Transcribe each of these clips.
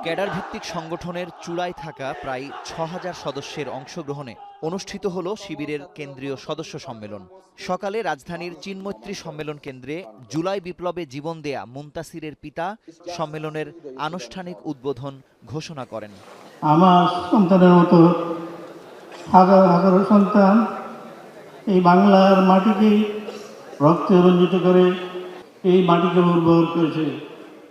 Cadre ভিত্তিক সংগঠনের চূড়ায় থাকা প্রায় ৬,০০০ সদস্যের অংশগ্রহণে অনুষ্ঠিত হল শিবিরের কেন্দ্রীয় সদস্য সম্মেলন। সকালে রাজধানীর চিন্মৈত্রী সম্মেলন কেন্দ্রে জুলাই বিপ্লবে জীবন দেয়া মুনতাসিরের পিতা সম্মেলনের আনুষ্ঠানিক উদ্বোধন ঘোষণা করেন। আমার সন্তানের মতো হাজার হাজার সন্তান এই বাংলার মাটিকে রক্তে রঞ্জিত করে এই মাটিকে উর্বর করেছে।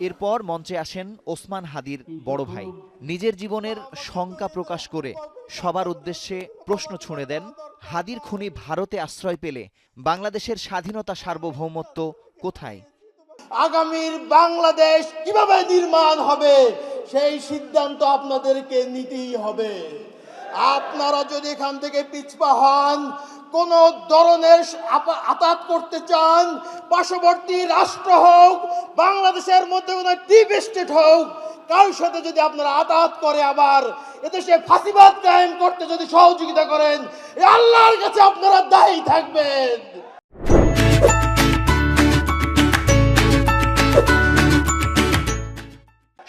এরপর মঞ্চে আসেন ওসমান হাদির বড় ভাই। নিজের জীবনের শঙ্কা প্রকাশ করে সবার উদ্দেশ্যে প্রশ্ন ছুঁড়ে দেন, হাদির খুনি ভারতে আশ্রয় পেলে বাংলাদেশের স্বাধীনতা সার্বভৌমত্ব কোথায়? আগামীর বাংলাদেশ কিভাবে নির্মাণ হবে সেই সিদ্ধান্ত আপনাদেরকে নিতেই হবে। আপনারা যদি এখান থেকে পিছপা হন, কোন ধরনের আঘাত করতে চান, পার্শ্ববর্তী রাষ্ট্র হোক, বাংলাদেশের মধ্যে কোনো ডিপ স্টেট হোক, কারোর সাথে যদি আপনারা আঘাত করে আবার এদেশে ফাঁসিবাদ কায়েম করতে যদি সহযোগিতা করেন, আল্লাহর কাছে আপনারা দায়ী থাকবেন।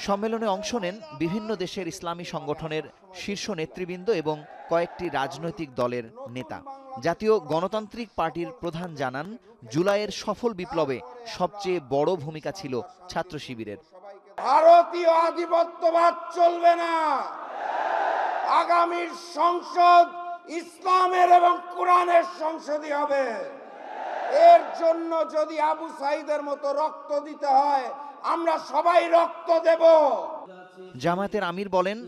সম্মেলনে অংশ নেন বিভিন্ন দেশের ইসলামী সংগঠনের শীর্ষ নেতৃবৃন্দ এবং কয়েকটি রাজনৈতিক দলের নেতা। জাতীয় গণতান্ত্রিক পার্টির প্রধান জানান, জুলাইয়ের সফল বিপ্লবে সবচেয়ে বড় ভূমিকা ছিল ছাত্র শিবিরের। ভারতীয় আধিপত্যবাদ চলবে না। আগামীর সংসদ ইসলামের এবং কোরআনের সংসদই হবে। এর জন্য যদি আবু সাঈদের মতো রক্ত দিতে হয়, আমরা সবাই রক্ত দেব। জামায়াতের আমির বলেন,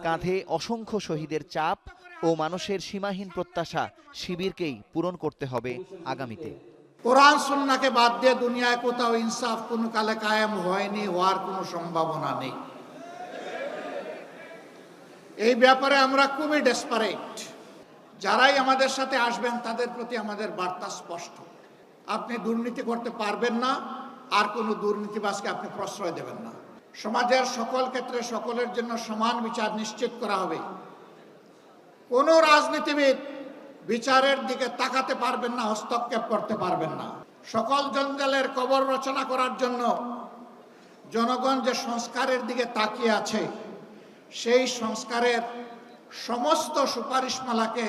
কাঁধে অসংখ্য শহীদের চাপ ও মানুষের সীমাহীন প্রত্যাশা শিবিরকেই পূরণ করতে হবে আগামীতে। কোরআন সুন্নাহকে বাদ দিয়ে দুনিয়ায় কোথাও ইনসাফ কোনো কালে কায়েম হয়নি, হওয়ার কোনো সম্ভাবনা নেই। এই ব্যাপারে আমরা খুবই ডেসপারেট। যারাই আমাদের সাথে আসবেন তাদের প্রতি আমাদের বার্তা স্পষ্ট। আপনি দুর্নীতি করতে পারবেন না, আর কোনো দুর্নীতিবাজকে আপনি প্রশ্রয় দেবেন না। সমাজের সকল ক্ষেত্রে সকলের জন্য সমান বিচার নিশ্চিত করা হবে। কোনো রাজনীতিবিদ বিচারের দিকে তাকাতে পারবেন না, হস্তক্ষেপ করতে পারবেন না। সকল জঞ্জালের কবর রচনা করার জন্য জনগণ যে সংস্কারের দিকে তাকিয়ে আছে, সেই সংস্কারের সমস্ত সুপারিশমালাকে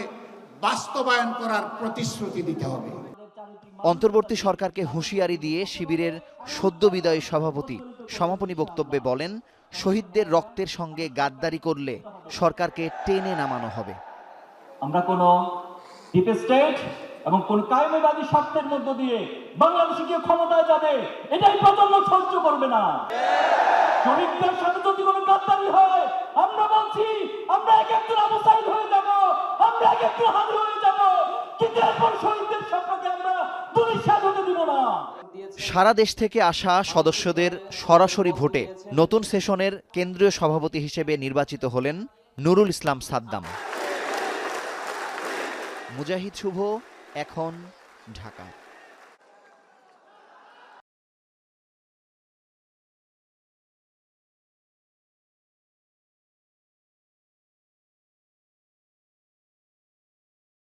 বাস্তবায়ন করার প্রতিশ্রুতি দিতে হবে। অন্তর্বর্তী সরকারকে হুঁশিয়ারি দিয়ে শিবিরের সদ্য বিদায়ী সভাপতি সমাপনী বক্তব্যে বলেন, শহীদদের রক্তের সঙ্গে গাদ্দারি করলে সরকারকে টেনে নামানো হবে। আমরা কোন ডিপ স্টেট এবং কোন কায়েমবাদী স্বার্থের মধ্য দিয়ে বাংলাদেশে গিয়ে ক্ষমতায় যাবে, এটাই প্রজন্ম সহ্য করবে না। শহীদদের সাথে যদি কোনো গাদ্দারি হয়, আমরা বলছি আমরা এক একজন আবু সাঈদ হয়ে যাব, আমরা এক একজন হাদি হয়ে যাব, কিন্তু এরপর শহীদদের সম্পর্কে আমরা দুলিশাত হতে দিব না। সারা দেশ থেকে আসা সদস্যদের সরাসরি ভোটে নতুন সেশনের কেন্দ্রীয় সভাপতি হিসেবে নির্বাচিত হলেন নুরুল ইসলাম সাদ্দাম। মুজাহিদ শুভ, এখন, ঢাকা।